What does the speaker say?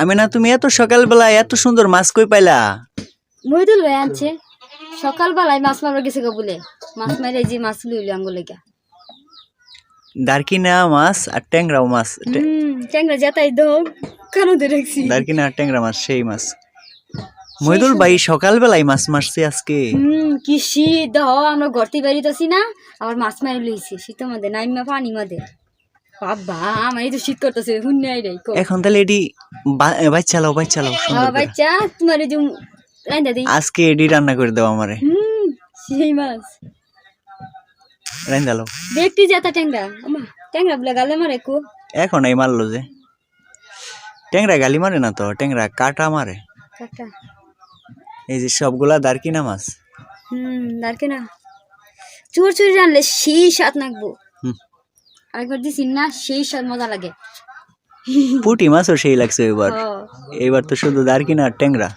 আমি না তুমি এত সকালবেলা এত সুন্দর মাছ কই পাইলা? মহিদুল ভাই আনছে সকালবেলায় মাছ মারবার গেছে গো বলে মাছ মারে যে মাছ লইল আঙ্গুলে গা দারকিনা মাছ আর ট্যাংরাও মাছ। ট্যাংরা যেতাই দো কেন ধরে রাখছি দারকিনা আর ট্যাংরা মাছ সেই মাছ। মহিদুল ভাই সকালবেলায় মাছ মারছে আজকে। কি শীত দাও আমরা ঘরতে বেরিতেছি না আবার মাছ মারি লইছি শীতের মধ্যে নাইমা পানি মধ্যে বাবা আমার এই তো শীত করতেছে হুন্নাই রে এখন তাহলে এডি বাচ্চালাও বাচ্চা তোমার এই যে রাইন্দা দেই আজকে এডি রান্না করে দাও আমারে। সেই মাছ রাইন্দালো দেখতে যেতা ট্যাংরা আমা ট্যাংরা বলে গালে মারে কো এখন এই মারলো যে ট্যাংরা গালি মারে না তো ট্যাংরা কাটা মারে। কাটা এই যে সবগুলা দারকিনা মাছ। দারকে না চোর চুরি রানলে সেই স্বাদ নাকবো আরেকবার দিছি না সেই স্বাদ মজা লাগে পুঁটি মাছও সেই লাগছে এবার। এবার তো শুধু দারকিনা আর ট্যাংরা।